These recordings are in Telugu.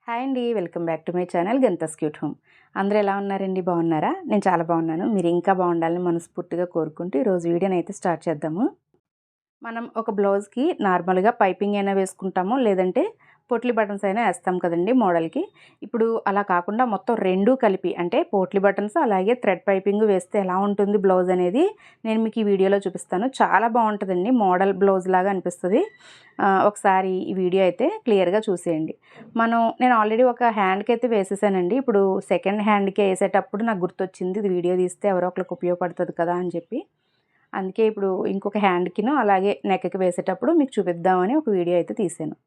హాయ్ అండి, welcome back to my channel గంతస్ క్యూట్ హోమ్. అందరూ ఎలా ఉన్నారండి? బాగున్నారా? నేను చాలా బాగున్నాను. మీరు ఇంకా బాగుండాలని మనస్ఫూర్తిగా కోరుకుంటూ ఈరోజు వీడియోని అయితే స్టార్ట్ చేద్దాము. మనం ఒక బ్లౌజ్కి నార్మల్గా పైపింగ్ అయినా వేసుకుంటాము, లేదంటే పోట్లీ బటన్స్ అయినా వేస్తాం కదండి మోడల్కి. ఇప్పుడు అలా కాకుండా మొత్తం రెండూ కలిపి అంటే పోట్లీ బటన్స్ అలాగే థ్రెడ్ పైపింగ్ వేస్తే ఎలా ఉంటుంది బ్లౌజ్ అనేది నేను మీకు ఈ వీడియోలో చూపిస్తాను. చాలా బాగుంటుందండి, మోడల్ బ్లౌజ్ లాగా అనిపిస్తుంది. ఒకసారి ఈ వీడియో అయితే క్లియర్గా చూసేయండి. నేను ఆల్రెడీ ఒక హ్యాండ్కి అయితే వేసేసానండి. ఇప్పుడు సెకండ్ హ్యాండ్కి వేసేటప్పుడు నాకు గుర్తొచ్చింది, ఇది వీడియో తీస్తే ఎవరో ఒకరికి ఉపయోగపడుతుంది కదా అని చెప్పి. అందుకే ఇప్పుడు ఇంకొక హ్యాండ్కిను అలాగే నెక్కి వేసేటప్పుడు మీకు చూపిద్దామని ఒక వీడియో అయితే తీసాను.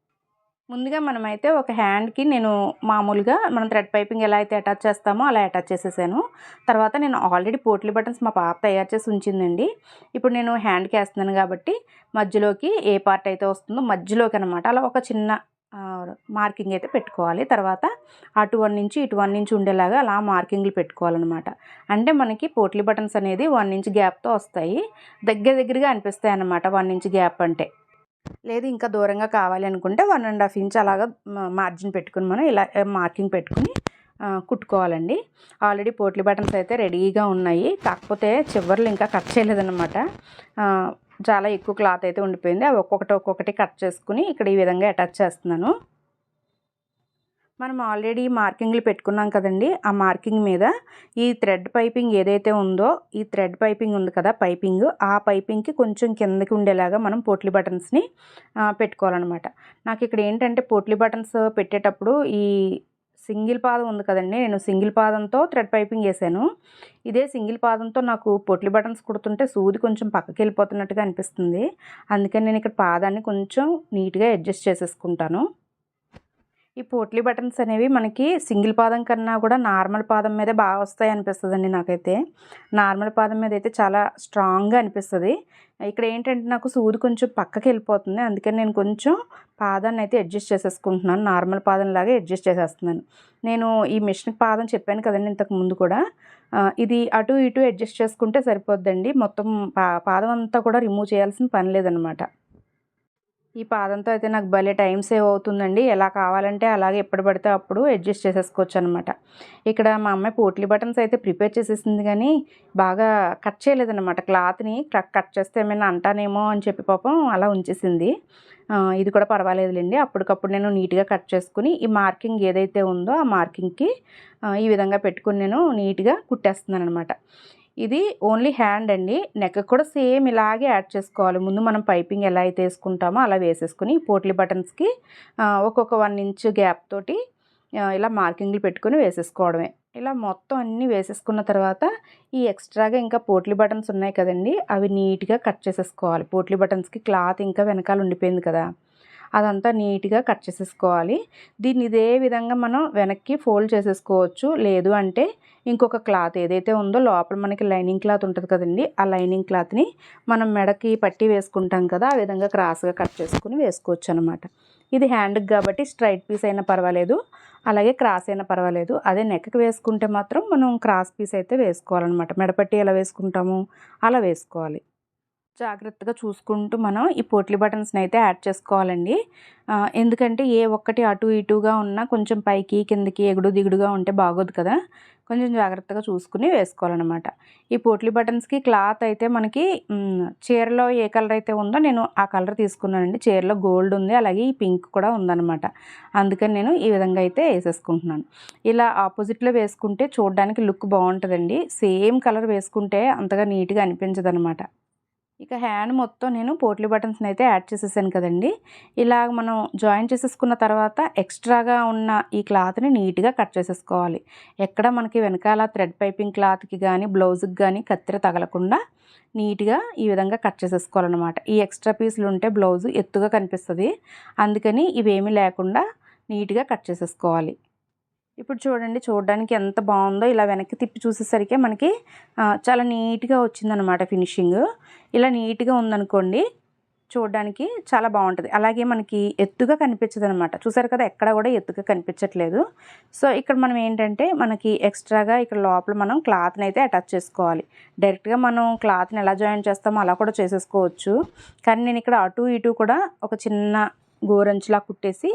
ముందుగా మనమైతే ఒక హ్యాండ్కి నేను మామూలుగా మనం థ్రెడ్ పైపింగ్ ఎలా అయితే అటాచ్ చేస్తామో అలా అటాచ్ చేసేసాను. తర్వాత నేను ఆల్రెడీ పోట్లీ బటన్స్ మా పాప తయారు చేసి ఉంచిందండి. ఇప్పుడు నేను హ్యాండ్కి వేస్తున్నాను కాబట్టి మధ్యలోకి ఏ పార్ట్ అయితే వస్తుందో మధ్యలోకి అనమాట అలా ఒక చిన్న మార్కింగ్ అయితే పెట్టుకోవాలి. తర్వాత అటు 1 ఇంచ్ ఇటు 1 ఇంచ్ ఉండేలాగా అలా మార్కింగ్లు పెట్టుకోవాలన్నమాట. అంటే మనకి పోట్లీ బటన్స్ అనేది 1 ఇంచ్ గ్యాప్తో వస్తాయి. దగ్గరగా అనిపిస్తాయి అన్నమాట 1 ఇంచ్ గ్యాప్ అంటే. లేదు ఇంకా దూరంగా కావాలి అనుకుంటే 1.5 ఇంచ్ అలాగా మార్జిన్ పెట్టుకుని మనం ఇలా మార్కింగ్ పెట్టుకుని కుట్టుకోవాలండి. ఆల్రెడీ పోట్లీ బటన్స్ అయితే రెడీగా ఉన్నాయి, కాకపోతే చివర్లు ఇంకా కట్ చేయలేదన్నమాట. చాలా ఎక్కువ క్లాత్ అయితే ఉండిపోయింది. అవి ఒక్కొక్కటి కట్ చేసుకుని ఇక్కడ ఈ విధంగా అటాచ్ చేస్తున్నాను. మనం ఆల్రెడీ మార్కింగ్లు పెట్టుకున్నాం కదండి, ఆ మార్కింగ్ మీద ఈ థ్రెడ్ పైపింగ్ ఏదైతే ఉందో, ఈ థ్రెడ్ పైపింగ్ ఉంది కదా పైపింగ్, ఆ పైపింగ్కి కొంచెం కిందకి ఉండేలాగా మనం పోట్లీ బటన్స్ని పెట్టుకోవాలన్నమాట. నాకు ఇక్కడ ఏంటంటే పోట్లీ బటన్స్ పెట్టేటప్పుడు ఈ సింగిల్ పాదం ఉంది కదండి, నేను సింగిల్ పాదంతో థ్రెడ్ పైపింగ్ వేసాను. ఇదే సింగిల్ పాదంతో నాకు పోట్లీ బటన్స్ కుడుతుంటే సూది కొంచెం పక్కకి వెళ్ళిపోతున్నట్టుగా అనిపిస్తుంది. అందుకని నేను ఇక్కడ పాదాన్ని కొంచెం నీట్గా అడ్జస్ట్ చేసేసుకుంటాను. ఈ పోట్లీ బటన్స్ అనేవి మనకి సింగిల్ పాదం కన్నా కూడా నార్మల్ పాదం మీదే బాగా వస్తాయి అనిపిస్తుందండి నాకైతే. నార్మల్ పాదం మీద అయితే చాలా స్ట్రాంగ్గా అనిపిస్తుంది. ఇక్కడ ఏంటంటే నాకు సూది కొంచెం పక్కకి వెళ్ళిపోతుంది, అందుకని నేను కొంచెం పాదాన్ని అయితే అడ్జస్ట్ చేసేసుకుంటున్నాను. నార్మల్ పాదంలాగే అడ్జస్ట్ చేసేస్తున్నాను. నేను ఈ మిషన్ పాదం చెప్పాను కదండి ఇంతకు ముందు కూడా, ఇది అటు ఇటు అడ్జస్ట్ చేసుకుంటే సరిపోద్దండి. మొత్తం పాదం అంతా కూడా రిమూవ్ చేయాల్సిన పని లేదనమాట. ఈ పాదంతో అయితే నాకు భలే టైం సేవ్ అవుతుందండి. ఎలా కావాలంటే అలాగే ఎప్పుడు పడితే అప్పుడు అడ్జస్ట్ చేసేసుకోవచ్చు అనమాట. ఇక్కడ మా అమ్మాయి పోట్లీ బటన్స్ అయితే ప్రిపేర్ చేసేసింది, కానీ బాగా కట్ చేయలేదన్నమాట. క్లాత్ని కట్ చేస్తే ఏమైనా అంటానేమో అని చెప్పి పాపం అలా ఉంచేసింది. ఇది కూడా పర్వాలేదులేండి. అప్పటికప్పుడు నేను నీట్గా కట్ చేసుకుని ఈ మార్కింగ్ ఏదైతే ఉందో ఆ మార్కింగ్కి ఈ విధంగా పెట్టుకుని నేను నీట్గా కుట్టేస్తున్నాను అనమాట. ఇది ఓన్లీ హ్యాండ్ అండి. నెక్ కూడా సేమ్ ఇలాగే యాడ్ చేసుకోవాలి. ముందు మనం పైపింగ్ ఎలా అయితే వేసుకుంటామో అలా వేసేసుకుని పోట్లీ బటన్స్కి ఒక్కొక్క 1 ఇంచ్ గ్యాప్ తోటి ఇలా మార్కింగ్లు పెట్టుకుని వేసేసుకోవడమే. ఇలా మొత్తం అన్నీ వేసేసుకున్న తర్వాత ఈ ఎక్స్ట్రాగా ఇంకా పోట్లీ బటన్స్ ఉన్నాయి కదండి, అవి నీట్గా కట్ చేసేసుకోవాలి. పోట్లీ బటన్స్కి క్లాత్ ఇంకా వెనకాల ఉండిపోయింది కదా, అదంతా నీట్గా కట్ చేసేసుకోవాలి. దీన్ని ఇదే విధంగా మనం వెనక్కి ఫోల్డ్ చేసేసుకోవచ్చు. లేదు అంటే ఇంకొక క్లాత్ ఏదైతే ఉందో లోపల మనకి లైనింగ్ క్లాత్ ఉంటుంది కదండి, ఆ లైనింగ్ క్లాత్ని మనం మెడకి పట్టి వేసుకుంటాం కదా, ఆ విధంగా క్రాస్గా కట్ చేసుకుని వేసుకోవచ్చు అనమాట. ఇది హ్యాండ్కి కాబట్టి స్ట్రైట్ పీస్ అయినా పర్వాలేదు, అలాగే క్రాస్ అయినా పర్వాలేదు. అదే నెక్కి వేసుకుంటే మాత్రం మనం క్రాస్ పీస్ అయితే వేసుకోవాలన్నమాట. మెడపట్టి ఎలా వేసుకుంటాము అలా వేసుకోవాలి. జాగ్రత్తగా చూసుకుంటూ మనం ఈ పోట్లీ బటన్స్ని అయితే యాడ్ చేసుకోవాలండి. ఎందుకంటే ఏ ఒక్కటి అటు ఇటుగా ఉన్నా కొంచెం పైకి కిందకి ఎగుడు దిగుడుగా ఉంటే బాగోదు కదా, కొంచెం జాగ్రత్తగా చూసుకుని వేసుకోవాలన్నమాట. ఈ పోట్లీ బటన్స్కి క్లాత్ అయితే మనకి చీరలో ఏ కలర్ అయితే ఉందో నేను ఆ కలర్ తీసుకున్నానండి. చీరలో గోల్డ్ ఉంది, అలాగే ఈ పింక్ కూడా ఉందన్నమాట. అందుకని నేను ఈ విధంగా అయితే వేసేసుకుంటున్నాను. ఇలా ఆపోజిట్లో వేసుకుంటే చూడడానికి లుక్ బాగుంటుందండి. సేమ్ కలర్ వేసుకుంటే అంతగా నీట్గా అనిపించదు అనమాట. ఇక హ్యాండ్ మొత్తం నేను పోట్లీ బటన్స్ని అయితే యాడ్ చేసేసాను కదండి. ఇలాగ మనం జాయిన్ చేసేసుకున్న తర్వాత ఎక్స్ట్రాగా ఉన్న ఈ క్లాత్ని నీట్గా కట్ చేసేసుకోవాలి. ఎక్కడ మనకి వెనకాల థ్రెడ్ పైపింగ్ క్లాత్కి కానీ బ్లౌజ్కి కానీ కత్తెర తగలకుండా నీట్గా ఈ విధంగా కట్ చేసేసుకోవాలన్నమాట. ఈ ఎక్స్ట్రా పీసులు ఉంటే బ్లౌజ్ ఎత్తుగా కనిపిస్తుంది, అందుకని ఇవేమీ లేకుండా నీట్గా కట్ చేసేసుకోవాలి. ఇప్పుడు చూడండి, చూడడానికి ఎంత బాగుందో. ఇలా వెనక్కి తిప్పి చూసేసరికి మనకి చాలా నీట్గా వచ్చిందనమాట ఫినిషింగ్. ఇలా నీట్గా ఉందనుకోండి చూడడానికి చాలా బాగుంటుంది. అలాగే మనకి ఎత్తుగా కనిపించదు అనమాట. చూసారు కదా, ఎక్కడ కూడా ఎత్తుగా కనిపించట్లేదు. సో ఇక్కడ మనం ఏంటంటే మనకి ఎక్స్ట్రాగా ఇక్కడ లోపల మనం క్లాత్ని అయితే అటాచ్ చేసుకోవాలి. డైరెక్ట్గా మనం క్లాత్ని ఎలా జాయిన్ చేస్తామో అలా కూడా చేసేసుకోవచ్చు, కానీ నేను ఇక్కడ అటు ఇటు కూడా ఒక చిన్న గోరంచులా కుట్టేసి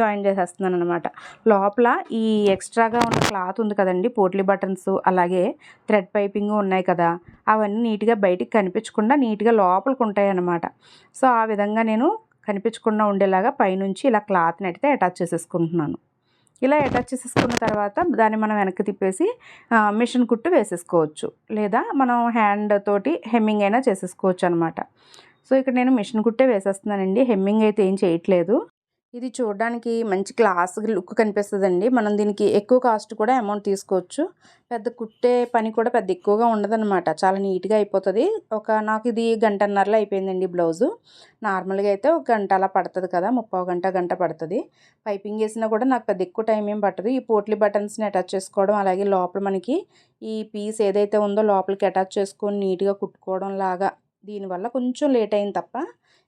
జాయిన్ చేసేస్తున్నాను అనమాట. లోపల ఈ ఎక్స్ట్రాగా ఉన్న క్లాత్ ఉంది కదండి, పోట్లీ బటన్స్ అలాగే థ్రెడ్ పైపింగ్ ఉన్నాయి కదా, అవన్నీ నీట్గా బయటికి కనిపించకుండా నీట్గా లోపలికి ఉంటాయి అన్నమాట. సో ఆ విధంగా నేను కనిపించకుండా ఉండేలాగా పైనుంచి ఇలా క్లాత్ని అయితే అటాచ్ చేసేసుకుంటున్నాను. ఇలా అటాచ్ చేసేసుకున్న తర్వాత దాన్ని మనం వెనక్కి తిప్పేసి మిషన్ కుట్టు వేసేసుకోవచ్చు, లేదా మనం హ్యాండ్ తోటి హెమ్మింగ్ అయినా చేసేసుకోవచ్చు అనమాట. సో ఇక్కడ నేను మిషన్ కుట్టే వేసేస్తున్నానండి, హెమ్మింగ్ అయితే ఏం చేయట్లేదు. ఇది చూడడానికి మంచి క్లాస్ లుక్ కనిపిస్తుందండి. మనం దీనికి ఎక్కువ కాస్ట్ కూడా అమౌంట్ తీసుకోవచ్చు. పెద్ద కుట్టే పని కూడా పెద్ద ఎక్కువగా ఉండదన్నమాట, చాలా నీట్గా అయిపోతుంది. నాకు ఇది గంటన్నరలో అయిపోయిందండి బ్లౌజు. నార్మల్గా అయితే ఒక గంట అలా పడుతుంది కదా, ముప్పావు గంట గంట పడుతుంది. పైపింగ్ వేసినా కూడా నాకు పెద్ద ఎక్కువ టైం ఏం పట్టదు. ఈ పోట్లీ బటన్స్ని అటాచ్ చేసుకోవడం, అలాగే లోపల మనకి ఈ పీస్ ఏదైతే ఉందో లోపలికి అటాచ్ చేసుకొని నీట్గా కుట్టుకోవడం లాగా, దీనివల్ల కొంచెం లేట్ అయింది తప్ప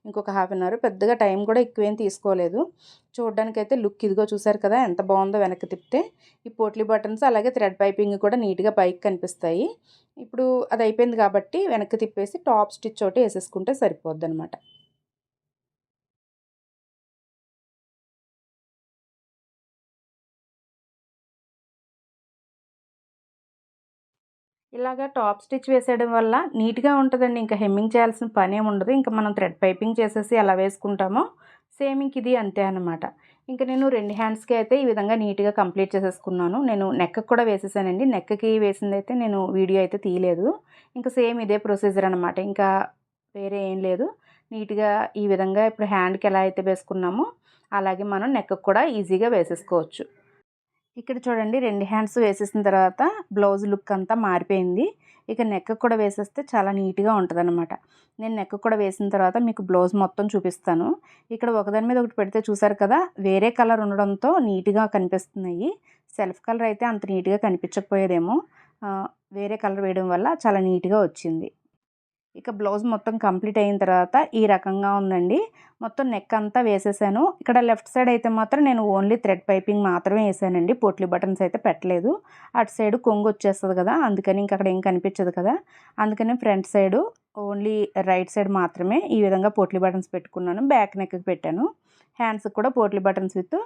ఇంకొక హాఫ్ అన్ అవర్, పెద్దగా టైం కూడా ఎక్కువేం తీసుకోలేదు. చూడడానికైతే లుక్ ఇదిగో చూసారు కదా ఎంత బాగుందో. వెనక్కి తిప్పితే ఈ పోట్లీ బటన్స్ అలాగే థ్రెడ్ పైపింగ్ కూడా నీట్గా పైకి కనిపిస్తాయి. ఇప్పుడు అది అయిపోయింది కాబట్టి వెనక్కి తిప్పేసి టాప్ స్టిచ్ ఒకటి వేసేసుకుంటే సరిపోద్ది అనమాట. ఇలాగ టాప్ స్టిచ్ వేసేయడం వల్ల నీట్గా ఉంటుందండి. ఇంకా హెమ్మింగ్ చేయాల్సిన పని ఏమి ఉండదు. ఇంకా మనం థ్రెడ్ పైపింగ్ చేసేసి ఎలా వేసుకుంటామో సేమ్ ఇంక ఇది అంతే అనమాట. ఇంకా నేను 2 హ్యాండ్స్కి అయితే ఈ విధంగా నీట్గా కంప్లీట్ చేసేసుకున్నాను. నేను నెక్కి కూడా వేసేసానండి. నెక్కి వేసిందైతే నేను వీడియో అయితే తీయలేదు. ఇంకా సేమ్ ఇదే ప్రొసీజర్ అనమాట, ఇంకా వేరే ఏం లేదు. నీట్గా ఈ విధంగా ఇప్పుడు హ్యాండ్కి ఎలా అయితే వేసుకున్నామో అలాగే మనం నెక్కి కూడా ఈజీగా వేసేసుకోవచ్చు. ఇక్కడ చూడండి 2 హ్యాండ్స్ వేసేసిన తర్వాత బ్లౌజ్ లుక్ అంతా మారిపోయింది. ఇక నెక్ కూడా వేసేస్తే చాలా నీట్గా ఉంటుందన్నమాట. నేను నెక్ కూడా వేసిన తర్వాత మీకు బ్లౌజ్ మొత్తం చూపిస్తాను. ఇక్కడ ఒకదాని మీద ఒకటి పెడితే చూసారు కదా, వేరే కలర్ ఉండడంతో నీట్గా కనిపిస్తున్నాయి. సెల్ఫ్ కలర్ అయితే అంత నీట్గా కనిపించకపోయేదేమో, వేరే కలర్ వేయడం వల్ల చాలా నీట్గా వచ్చింది. ఇక బ్లౌజ్ మొత్తం కంప్లీట్ అయిన తర్వాత ఈ రకంగా ఉందండి. మొత్తం నెక్ అంతా వేసేసాను. ఇక్కడ లెఫ్ట్ సైడ్ అయితే మాత్రం నేను ఓన్లీ థ్రెడ్ పైపింగ్ మాత్రమే వేసానండి, పోట్లీ బటన్స్ అయితే పెట్టలేదు. అటు సైడ్ కొంగు వచ్చేస్తుంది కదా, అందుకని ఇంక అక్కడ ఏం కనిపించదు కదా, అందుకని front side only right side మాత్రమే ఈ విధంగా పోట్లీ బటన్స్ పెట్టుకున్నాను. బ్యాక్ నెక్కి పెట్టాను. హ్యాండ్స్కి కూడా పోట్లీ బటన్స్ విత్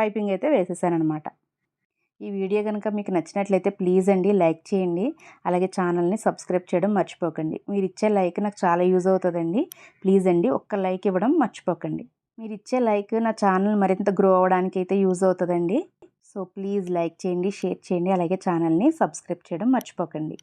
పైపింగ్ అయితే వేసేసాను అనమాట. ఈ వీడియో కనుక మీకు నచ్చినట్లయితే ప్లీజ్ అండి లైక్ చేయండి, అలాగే ఛానల్ని సబ్స్క్రైబ్ చేయడం మర్చిపోకండి. మీరు ఇచ్చే లైక్ నాకు చాలా యూజ్ అవుతుందండి. ప్లీజ్ అండి ఒక్క లైక్ ఇవ్వడం మర్చిపోకండి. మీరు ఇచ్చే లైక్ నా ఛానల్ మరింత గ్రో అవ్వడానికి అయితే యూజ్ అవుతుందండి. సో ప్లీజ్ లైక్ చేయండి, షేర్ చేయండి, అలాగే ఛానల్ని సబ్స్క్రైబ్ చేయడం మర్చిపోకండి.